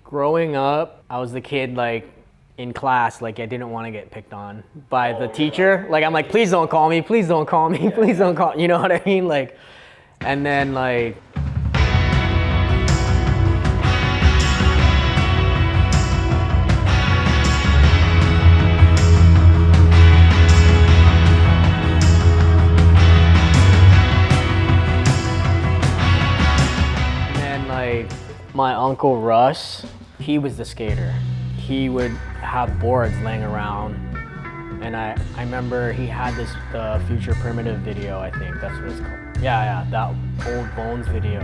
Growing up, I was the kid like in class, like I didn't want to get picked on by the teacher. Like I'm like, please don't call me, please don't call me, please don't call. You know what I mean? Like, and then like. My uncle Russ, he was the skater. He would have boards laying around, and I remember he had this Future Primitive video, I think that's what it's called. Yeah, that old Bones video.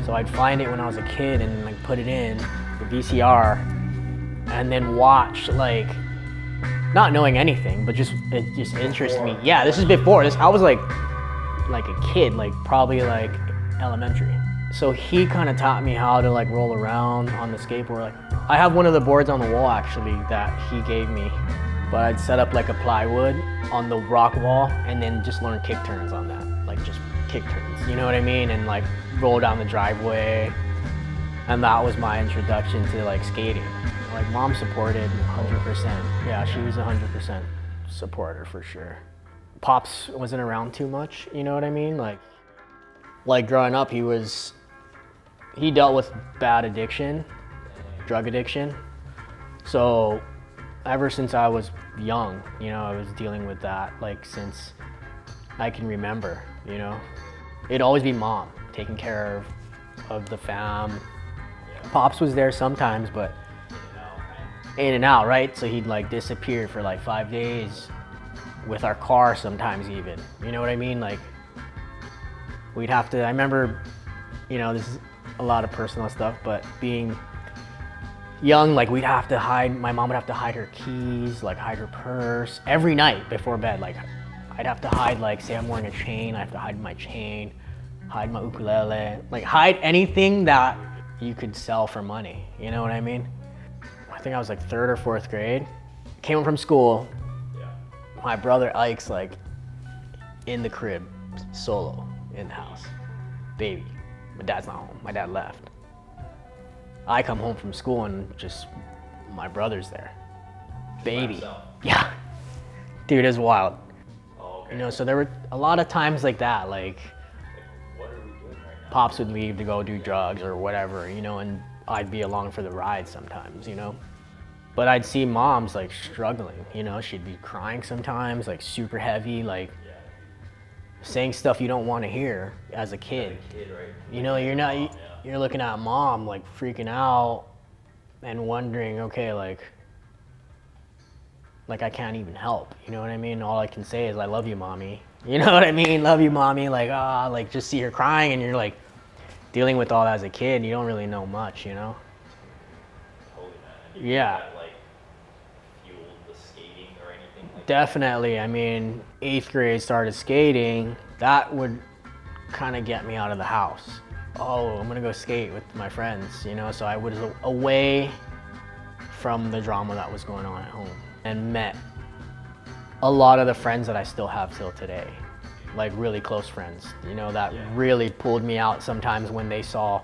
So I'd find it when I was a kid and like put it in the VCR, and then watch, like, not knowing anything, but it just interested me. Yeah, this is before this. I was like a kid, like probably like elementary. So he kind of taught me how to like roll around on the skateboard. Like I have one of the boards on the wall actually that he gave me, but I'd set up like a plywood on the rock wall and then just learn kick turns on that, like just kick turns, you know what I mean? And like roll down the driveway. And that was my introduction to like skating. Like mom supported 100%. Yeah, she was 100% supporter for sure. Pops wasn't around too much, you know what I mean? Like growing up, he dealt with bad addiction, drug addiction. So ever since I was young, you know, I was dealing with that, like since I can remember, you know. It'd always be mom taking care of the fam. Pops was there sometimes, but in and out, right? So he'd like disappear for like 5 days with our car sometimes even, you know what I mean? Like we'd have to, I remember, you know, this is a lot of personal stuff, but being young, like we'd have to hide, my mom would have to hide her keys, like hide her purse every night before bed. Like I'd have to hide, like say I'm wearing a chain, I have to hide my chain, hide my ukulele, like hide anything that you could sell for money, you know what I mean? I think I was like 3rd or 4th grade. Came home from school, my brother Ike's like in the crib, solo in the house, baby. My dad's not home, my dad left. I come home from school and just, my brother's there. Baby. Yeah. Dude, it's wild. Oh, okay. You know, so there were a lot of times like that, like what are we doing right now? Pops would leave to go do drugs or whatever, you know, and I'd be along for the ride sometimes, you know. But I'd see moms like struggling, you know, she'd be crying sometimes, like super heavy, like saying stuff you don't want to hear as a kid. Right? You know, you're looking at mom like freaking out and wondering, okay, like I can't even help. You know what I mean? All I can say is I love you, mommy. You know what I mean? Love you, mommy. Like like just see her crying and you're like dealing with all that as a kid. You don't really know much, you know? Totally, man. Yeah. Definitely. I mean, 8th grade started skating. That would kind of get me out of the house. Oh, I'm gonna go skate with my friends, you know? So I was away from the drama that was going on at home and met a lot of the friends that I still have till today. Like really close friends, you know, that really pulled me out sometimes when they saw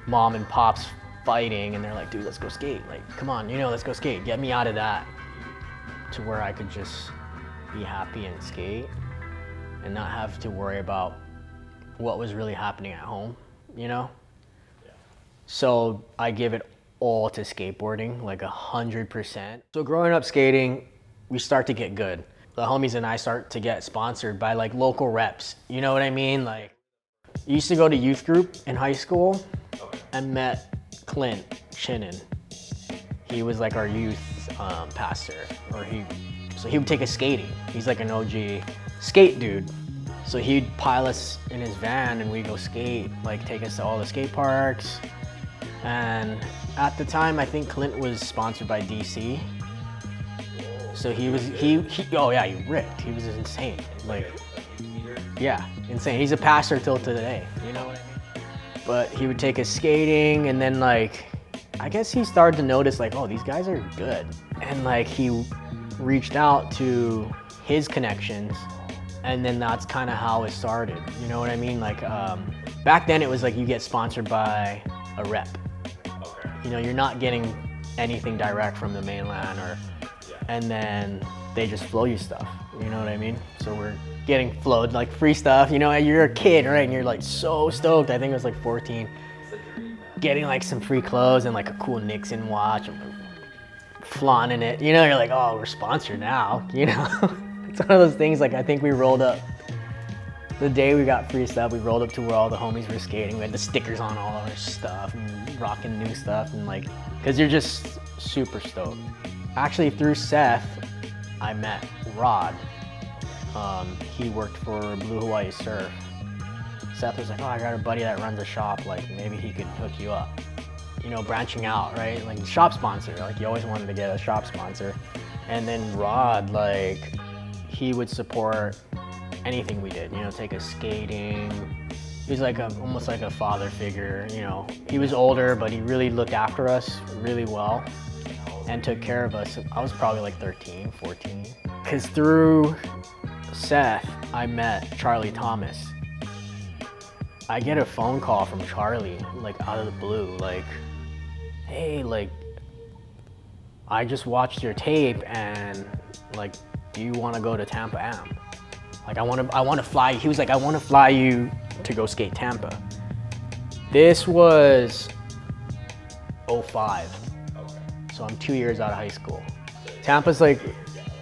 mom and pops fighting and they're like, dude, let's go skate. Like, come on, you know, let's go skate. Get me out of that. To where I could just be happy and skate and not have to worry about what was really happening at home, you know? Yeah. So I give it all to skateboarding, like 100%. So growing up skating, we start to get good. The homies and I start to get sponsored by like local reps, you know what I mean? Like, I used to go to youth group in high school and met Clint Chinnan. He was like our youth pastor, so he would take us skating. He's like an OG skate dude. So he'd pile us in his van and we'd go skate, like take us to all the skate parks. And at the time, I think Clint was sponsored by DC. So he oh yeah, he ripped. He was insane. Like, yeah, insane. He's a pastor till today, you know what I mean? But he would take us skating and then like, I guess he started to notice like, oh, these guys are good. And like he reached out to his connections and then that's kind of how it started. You know what I mean? Like back then it was like you get sponsored by a rep. Okay. you know, you're not getting anything direct from the mainland, or, and then they just flow you stuff, you know what I mean? So we're getting flowed like free stuff, you know, you're a kid, right? And you're like so stoked. I think it was like 14, getting like some free clothes and like a cool Nixon watch, and flaunting it, you know, you're like, oh, we're sponsored now, you know? It's one of those things, like I think we rolled up, the day we got free stuff, we rolled up to where all the homies were skating. We had the stickers on all of our stuff and rocking new stuff, and like, cause you're just super stoked. Actually, through Seth, I met Rod. He worked for Blue Hawaii Surf. Seth was like, oh, I got a buddy that runs a shop, like maybe he could hook you up. You know, branching out, right? Like shop sponsor, like you always wanted to get a shop sponsor. And then Rod, like, he would support anything we did, you know, take us skating. He was like almost like a father figure, you know. He was older, but he really looked after us really well and took care of us. I was probably like 13, 14. Cause through Seth, I met Charlie Thomas. I get a phone call from Charlie, like out of the blue, like, hey, like, I just watched your tape and like, do you want to go to Tampa Am? Like, I want to fly. He was like, I want to fly you to go skate Tampa. This was 05. Okay. So I'm 2 years out of high school. Tampa's like,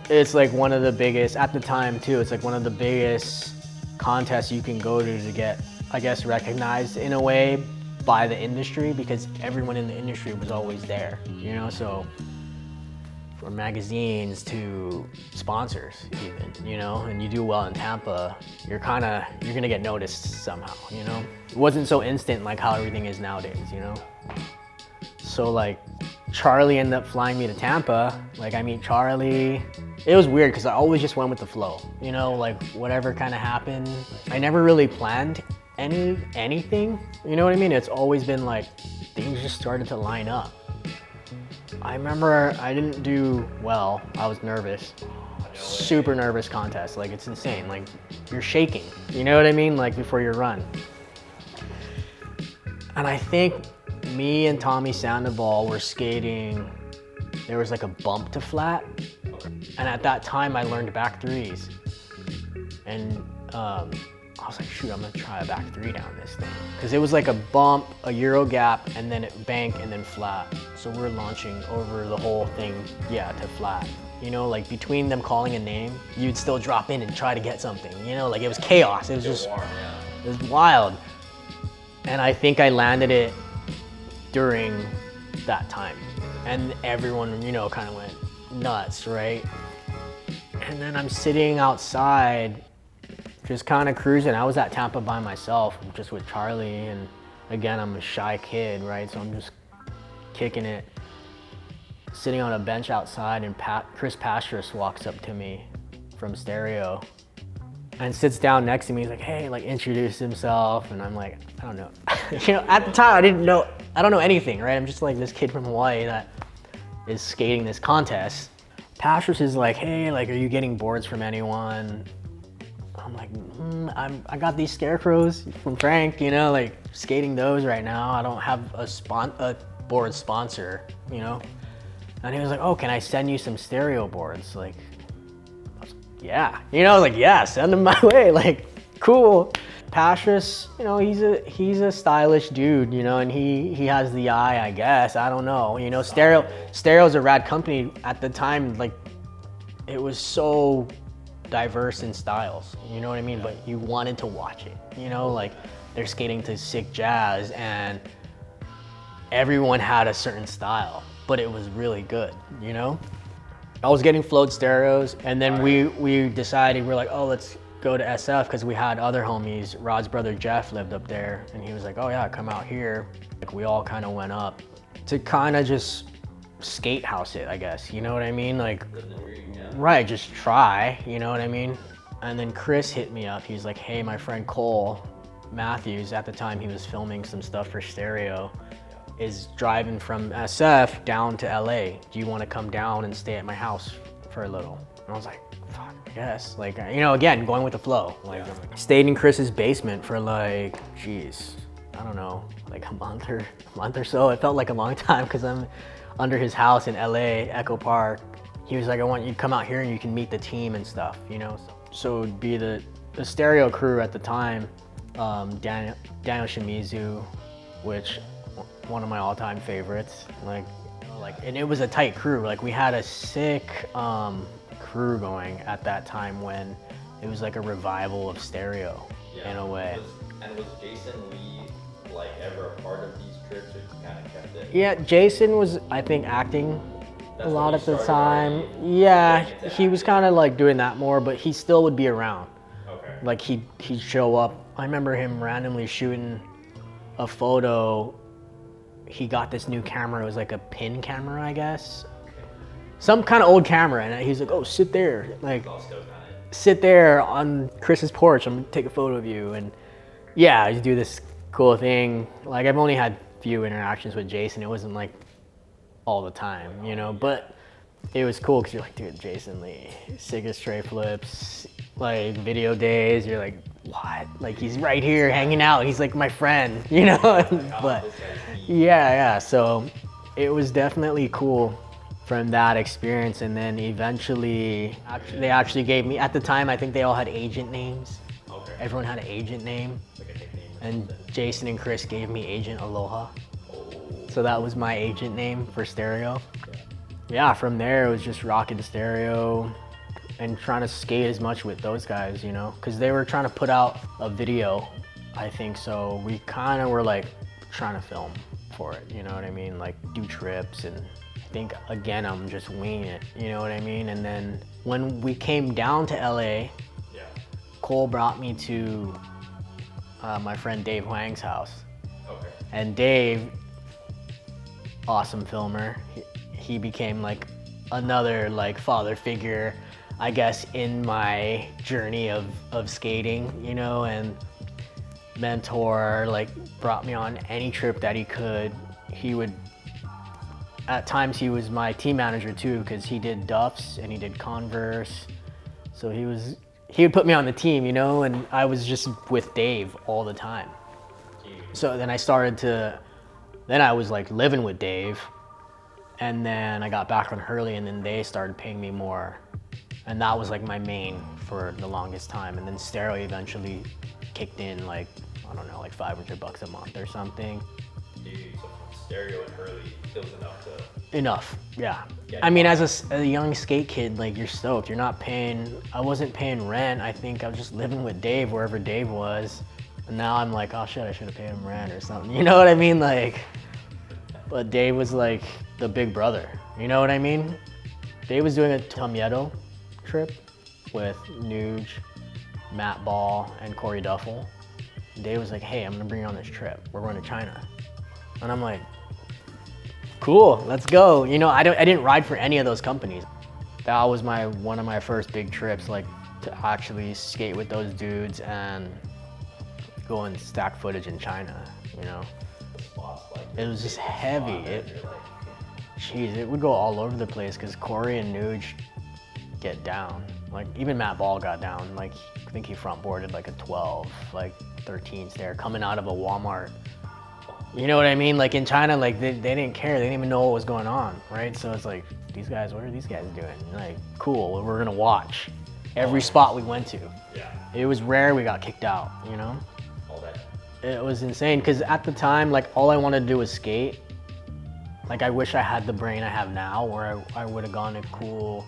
it's like one of the biggest, at the time too, it's like one of the biggest contests you can go to get, I guess, recognized in a way by the industry, because everyone in the industry was always there, you know? So from magazines to sponsors even, you know, and you do well in Tampa, you're gonna get noticed somehow, you know? It wasn't so instant like how everything is nowadays, you know? So like, Charlie ended up flying me to Tampa. Like, I meet Charlie. It was weird because I always just went with the flow, you know, like whatever kind of happened. I never really planned anything, you know what I mean? It's always been like, things just started to line up. I remember I didn't do well. I was nervous, super nervous contest. Like, it's insane. Like, you're shaking, you know what I mean? Like, before your run. And I think me and Tommy Sandoval were skating. There was like a bump to flat. And at that time I learned back threes. And I was like, shoot, I'm gonna try a back three down this thing. Cause it was like a bump, a Euro gap, and then it bank, and then flat. So we're launching over the whole thing, yeah, to flat. You know, like between them calling a name, you'd still drop in and try to get something. You know, like it was chaos. It was just, it was wild. And I think I landed it during that time. And everyone, you know, kind of went nuts, right? And then I'm sitting outside, just kind of cruising. I was at Tampa by myself, just with Charlie, and again, I'm a shy kid, right? So I'm just kicking it, sitting on a bench outside, and Chris Pastris walks up to me from stereo and sits down next to me. He's like, hey, like, introduce himself, and I'm like, I don't know. You know, at the time, I don't know anything, right? I'm just like this kid from Hawaii that is skating this contest. Pastris is like, hey, like, are you getting boards from anyone? I'm like, I got these scarecrows from Frank, you know, like skating those right now. I don't have a board sponsor, you know? And he was like, oh, can I send you some stereo boards? Like, I was, yeah, you know, I was like, yeah, send them my way, like, cool. Pastris, you know, he's a stylish dude, you know, and he has the eye, I guess. I don't know, you know, Stereo's a rad company at the time. Like, it was so diverse in styles, you know what I mean? But you wanted to watch it, you know, like they're skating to sick jazz and everyone had a certain style, but it was really good, you know? I was getting flowed stereos, and then we decided, we're like, oh, let's go to SF, because we had other homies. Rod's brother Jeff lived up there, and he was like, oh yeah, come out here. Like, we all kind of went up to kind of just skate house it, I guess, you know what I mean? Like, right, just try, you know what I mean? And then Chris hit me up. He's like, hey, my friend Cole Matthews, at the time he was filming some stuff for Stereo, is driving from SF down to LA. Do you want to come down and stay at my house for a little? And I was like, fuck, I guess. Like, you know, again, going with the flow. Like, stayed in Chris's basement for like, geez, I don't know, like a month or so. It felt like a long time because I'm under his house in LA, Echo Park. He was like, I want you to come out here and you can meet the team and stuff, you know? So it'd be the stereo crew at the time, Daniel Shimizu, which one of my all-time favorites. Like, and it was a tight crew. Like we had a sick crew going at that time when it was like a revival of stereo in a way. Was Jason Lee like ever a part of these trips, or you kind of kept it? Yeah, Jason was, I think, acting a lot at the time. Yeah, he was kind of like doing that more, but he still would be around. Okay. Like he'd show up. I remember him randomly shooting a photo. He got this new camera. It was like a pin camera, I guess. Some kind of old camera, and he's like, "Oh, sit there, like, sit there on Chris's porch. I'm gonna take a photo of you." And yeah, you do this cool thing. Like I've only had few interactions with Jason. It wasn't like all the time, you know, but it was cool because you're like, dude, Jason Lee, sickest tray flips, like video days. You're like, what? Like he's right here hanging out. He's like my friend, you know. But yeah. So it was definitely cool from that experience. And then eventually, they actually gave me, at the time, I think they all had agent names. Okay. Everyone had an agent name. Like a nickname. And Jason and Chris gave me Agent Aloha. So that was my agent name for stereo. Yeah, from there it was just rocking stereo and trying to skate as much with those guys, you know, because they were trying to put out a video, I think, so we kind of were like trying to film for it, you know what I mean? Like do trips, and I think, again, I'm just winging it, you know what I mean? And then when we came down to LA, Cole brought me to my friend Dave Huang's house. Okay. And Dave, awesome filmer, he became like another like father figure, I guess, in my journey of skating, you know, and mentor, like brought me on any trip that he could. He would, at times he was my team manager too, because he did Duffs and he did Converse. So he would put me on the team, you know, and I was just with Dave all the time. So then then I was like living with Dave, and then I got back on Hurley, and then they started paying me more. And that was like my main for the longest time. And then stereo eventually kicked in, like, I don't know, like $500 a month or something. Dude, so from stereo and Hurley, it was enough to... Enough, yeah. I mean, as a young skate kid, like, you're stoked. You're not paying, I wasn't paying rent. I think I was just living with Dave wherever Dave was. And now I'm like, oh shit, I should have paid him rent or something. You know what I mean? Like, but Dave was like the big brother. You know what I mean? Dave was doing a Tomieto trip with Nuge, Matt Ball, and Corey Duffel. And Dave was like, hey, I'm gonna bring you on this trip. We're going to China. And I'm like, cool, let's go. You know, I didn't ride for any of those companies. That was one of my first big trips, like to actually skate with those dudes and go and stack footage in China, you know. It was just heavy. Jeez, it would go all over the place because Corey and Nuge get down. Like even Matt Ball got down. Like I think he front boarded like a 12, like 13 stair coming out of a Walmart. You know what I mean? Like in China, like they didn't care. They didn't even know what was going on, right? So it's like, these guys, what are these guys doing? Like, cool, we're gonna watch every spot we went to. Yeah. It was rare we got kicked out, you know? It was insane because at the time, like all I wanted to do was skate. Like I wish I had the brain I have now, where I would have gone to cool,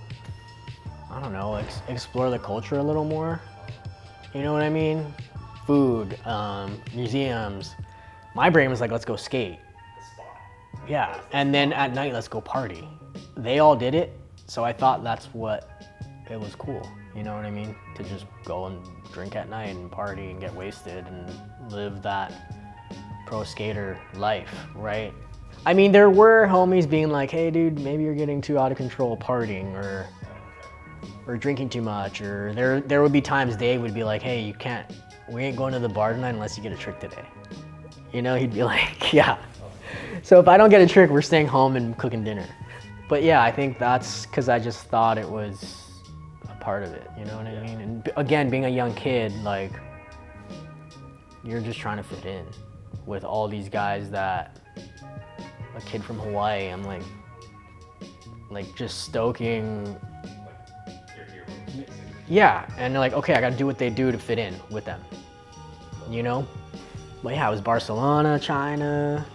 I don't know, explore the culture a little more. You know what I mean? Food, museums. My brain was like, let's go skate. Yeah, and then at night, let's go party. They all did it, so I thought that's what it was cool. You know what I mean? To just go and drink at night and party and get wasted and live that pro skater life, right? I mean, there were homies being like, hey dude, maybe you're getting too out of control partying or drinking too much, or there would be times Dave would be like, hey, we ain't going to the bar tonight unless you get a trick today. You know, he'd be like, yeah. So if I don't get a trick, we're staying home and cooking dinner. But yeah, I think that's because I just thought it was part of it, you know what I mean? And again, being a young kid, like, you're just trying to fit in. with all these guys that, a kid from Hawaii, I'm like just stoking. Your heroes, basically. Yeah, and they're like, okay, I gotta do what they do to fit in with them, you know? But yeah, it was Barcelona, China,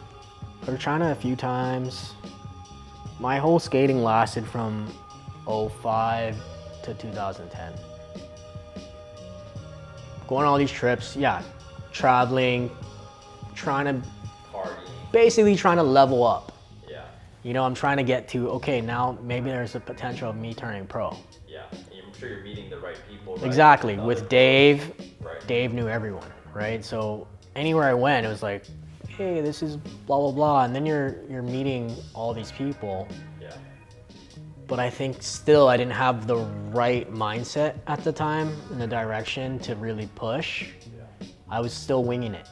or China a few times. My whole skating lasted from 05 to 2010. Going on all these trips, yeah, traveling, basically trying to level up. Yeah. You know, I'm trying to get to, okay, now maybe there's a potential of me turning pro. Yeah. And I'm sure you're meeting the right people. Right? Exactly. With Dave, right. Dave knew everyone, right? So anywhere I went, it was like, hey, this is blah, blah, blah. And then you're meeting all these people. Yeah. But I think still I didn't have the right mindset at the time in the direction to really push. Yeah. I was still winging it.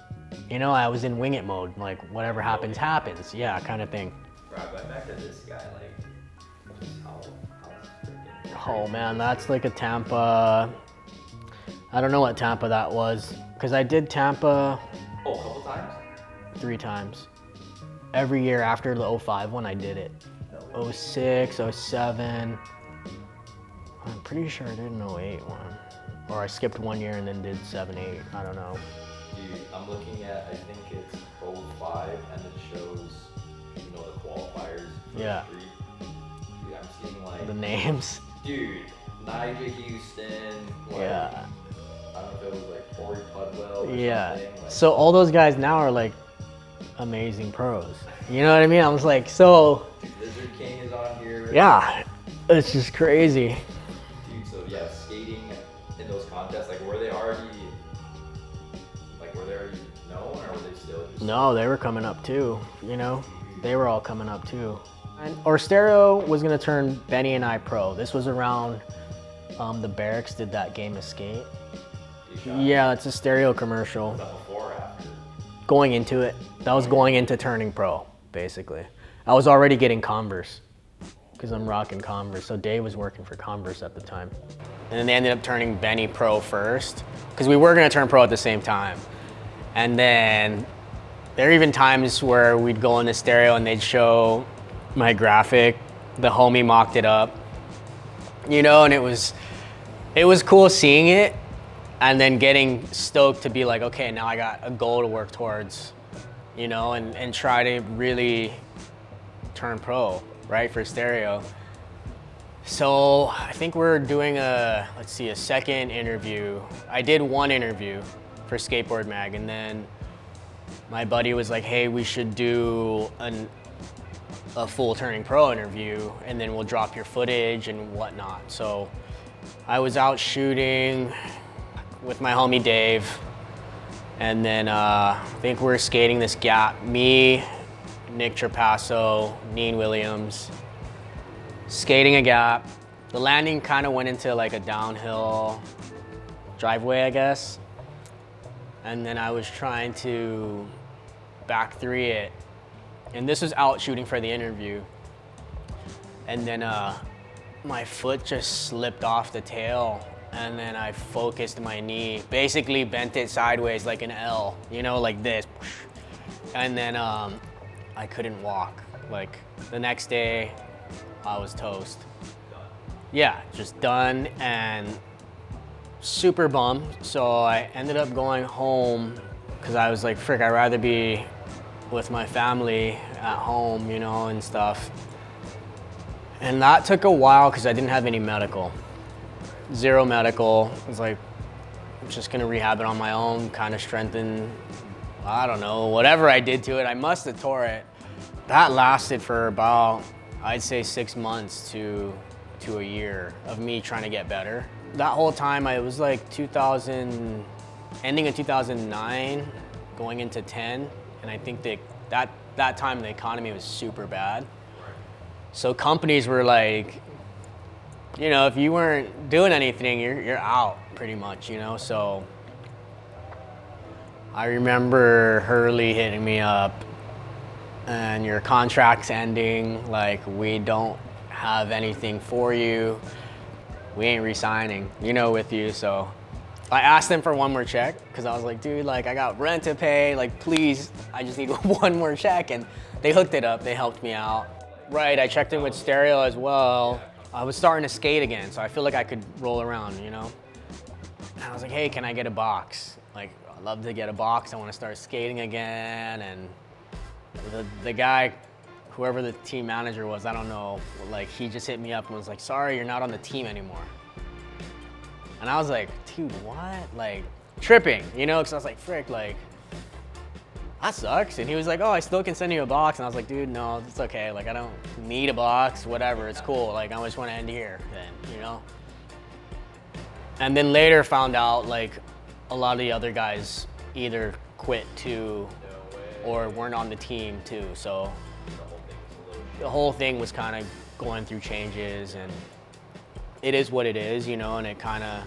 You know, I was in wing it mode, like whatever happens, happens. Yeah, kind of thing. Right, but back to this guy, like, just how freaking Oh man, that's like a Tampa. I don't know what Tampa that was, because I did Tampa Oh, a couple times? 3 times. Every year after the 05 one, I did it. 06, 07. I'm pretty sure I did an 08 one. Or I skipped 1 year and then did 7, 8. I don't know. Dude, I'm looking at, I think it's 05, and it shows, you know, the qualifiers for Yeah. the street. Dude, I'm seeing like, The names. dude, Nigel Houston, like, Yeah. I don't know if it was like Corey Pudwell or Yeah. something. Like, So all those guys now are like amazing pros. You know what I mean? I was like, so dude, Lizard King is on here. yeah, it's just crazy. Dude, so yeah, skating in those contests, like, were they already known, or were they still just? No, they were coming up too, you know? They were all coming up too. Or Stereo was gonna turn Benny and I pro. This was around, the Barracks did that game of skate. Yeah, it's a Stereo commercial. Was that before or after? Going into it, that was going into turning pro, basically. I was already getting Converse, because I'm rocking Converse. So Dave was working for Converse at the time. And then they ended up turning Benny pro first, because we were gonna turn pro at the same time. And then there are even times where we'd go into Stereo and they'd show my graphic, the homie mocked it up, you know, and it was cool seeing it and then getting stoked to be like, okay, now I got a goal to work towards, you know, and try to really turn pro, right, for Stereo. So I think we're doing a second interview. I did one interview for Skateboard Mag, and then my buddy was like, hey, we should do a full turning pro interview, and then we'll drop your footage and whatnot. So I was out shooting with my homie Dave, and then I think we're skating this gap, me, Nick Trapasso, Neen Williams, skating a gap. The landing kind of went into like a downhill driveway, I guess. And then I was trying to back 3 it. And this was out shooting for the interview. And then my foot just slipped off the tail, and then I focused my knee, basically bent it sideways like an L, you know, like this. And then I couldn't walk. Like the next day, I was toast. Yeah, just done and super bummed. So I ended up going home because I was like, frick, I'd rather be with my family at home, you know, and stuff. And that took a while because I didn't have any medical. 0 medical. I was like, I'm just gonna rehab it on my own, kind of strengthen, I don't know, whatever I did to it. I must have tore it. That lasted for about, I'd say 6 months to a year of me trying to get better. That whole time, it was like ending in 2009, going into 10, and I think that time the economy was super bad. So companies were like, you know, if you weren't doing anything, you're out pretty much, you know. So I remember Hurley hitting me up, and your contract's ending, like, we don't have anything for you. We ain't re-signing, you know, with you. So I asked them for one more check because I was like, dude, like I got rent to pay, like please, I just need one more check. And they hooked it up, they helped me out. Right, I checked in with stereo as well. I was starting to skate again, so I feel like I could roll around, you know? And I was like, hey, can I get a box? Like, I'd love to get a box, I wanna start skating again. And the guy, whoever the team manager was, I don't know, like he just hit me up and was like, sorry, you're not on the team anymore. And I was like, dude, what? Like, tripping, you know? Cause I was like, frick, like, that sucks. And he was like, oh, I still can send you a box. And I was like, dude, no, it's okay. Like, I don't need a box, whatever, it's cool. Like, I just wanna end here then, you know? And then later found out, like, a lot of the other guys either quit too or weren't on the team too. So the whole thing was kind of going through changes, and it is what it is, you know, and it kind of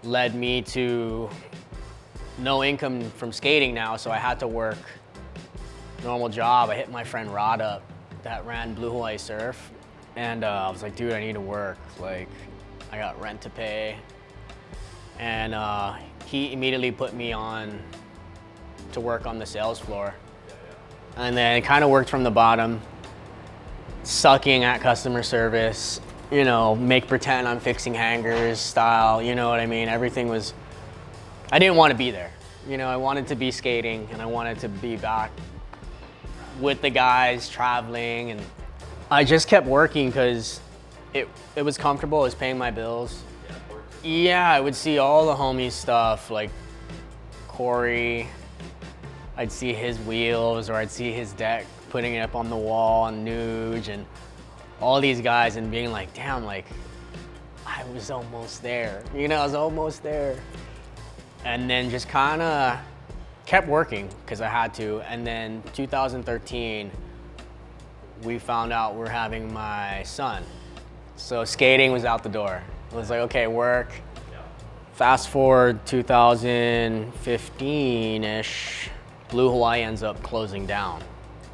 led me to no income from skating now, so I had to work normal job. I hit my friend Rod up that ran Blue Hawaii Surf, and I was like, dude, I need to work. Like, I got rent to pay. And he immediately put me on to work on the sales floor. And then kind of worked from the bottom, sucking at customer service, you know, make pretend I'm fixing hangers style, you know what I mean? Everything was, I didn't want to be there. You know, I wanted to be skating and I wanted to be back with the guys traveling, and I just kept working because it was comfortable, it was paying my bills. Yeah, I would see all the homies stuff, like Corey, I'd see his wheels, or I'd see his deck, putting it up on the wall on Nuge, and all these guys, and being like, damn, like, I was almost there. You know, I was almost there. And then just kind of kept working because I had to. And then 2013, we found out we're having my son. So skating was out the door. It was like, okay, work. Fast forward 2015-ish, Blue Hawaii ends up closing down.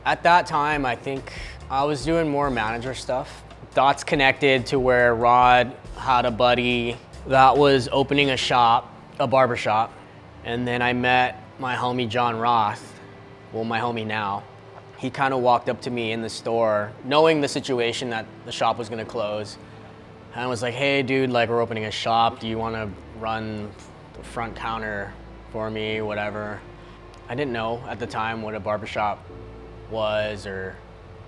At that time, I think I was doing more manager stuff. Dots connected to where Rod had a buddy that was opening a shop, a barber shop. And then I met my homie John Roth, well, my homie now. He kind of walked up to me in the store, knowing the situation that the shop was gonna close. And I was like, hey dude, like we're opening a shop. Do you wanna run the front counter for me, whatever. I didn't know at the time what a barbershop was, or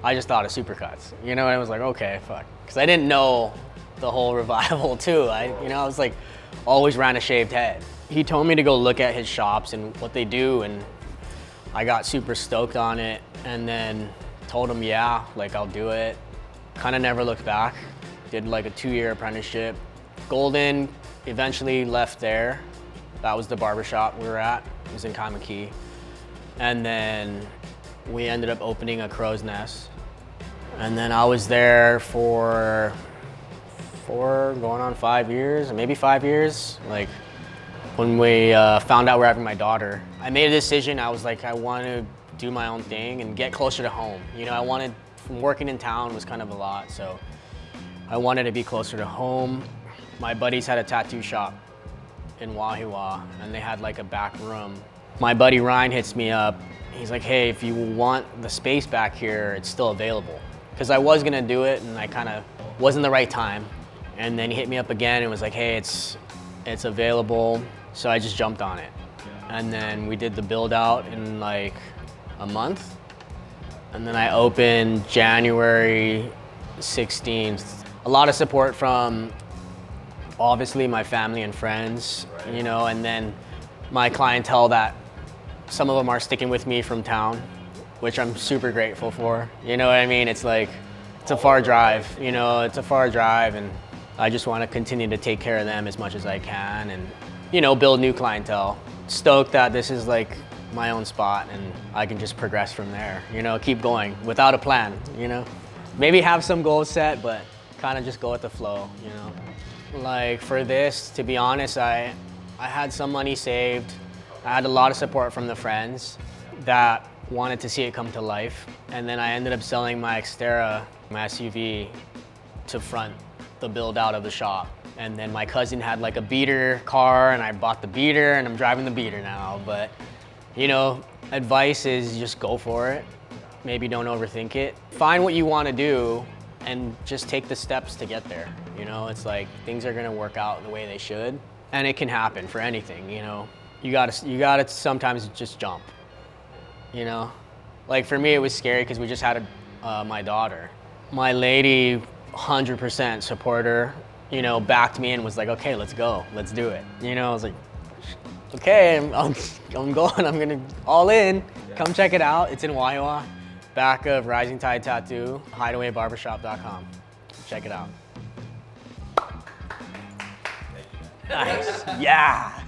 I just thought of Supercuts. You know, I was like, okay, fuck. Cause I didn't know the whole revival too. I was like, always ran a shaved head. He told me to go look at his shops and what they do, and I got super stoked on it, and then told him, yeah, like I'll do it. Kind of never looked back. Did like a 2-year apprenticeship. Golden eventually left there. That was the barbershop we were at. It was in Kamakee. And then we ended up opening a Crow's Nest. And then I was there for 4, going on 5 years, maybe 5 years. Like when we found out we're having my daughter, I made a decision. I was like, I want to do my own thing and get closer to home. You know, working in town was kind of a lot, so I wanted to be closer to home. My buddies had a tattoo shop in Wahiwa, and they had like a back room. My buddy Ryan hits me up. He's like, hey, if you want the space back here, it's still available. Because I was gonna do it, and I kind of wasn't the right time. And then he hit me up again and was like, hey, it's available. So I just jumped on it. And then we did the build out in like a month. And then I opened January 16th. A lot of support from obviously my family and friends, you know, and then my clientele that some of them are sticking with me from town, which I'm super grateful for. You know what I mean? It's like, it's a far drive, you know, it's a far drive, and I just want to continue to take care of them as much as I can and, you know, build new clientele. Stoked that this is like my own spot and I can just progress from there, you know, keep going without a plan, you know. Maybe have some goals set, but kind of just go with the flow, you know. Like for this, to be honest, I had some money saved. I had a lot of support from the friends that wanted to see it come to life. And then I ended up selling my Xterra, my SUV, to front the build out of the shop. And then my cousin had like a beater car and I bought the beater and I'm driving the beater now. But you know, advice is just go for it. Maybe don't overthink it. Find what you want to do and just take the steps to get there. You know, it's like things are gonna work out the way they should. And it can happen for anything, you know. You gotta sometimes just jump, you know. Like for me, it was scary because we just had my daughter. My lady, 100% supporter, you know, backed me and was like, okay, let's go, let's do it. You know, I was like, okay, I'm going, I'm gonna all in. Come check it out. It's in Waiwa, back of Rising Tide Tattoo, hideawaybarbershop.com. Check it out. Nice, yeah.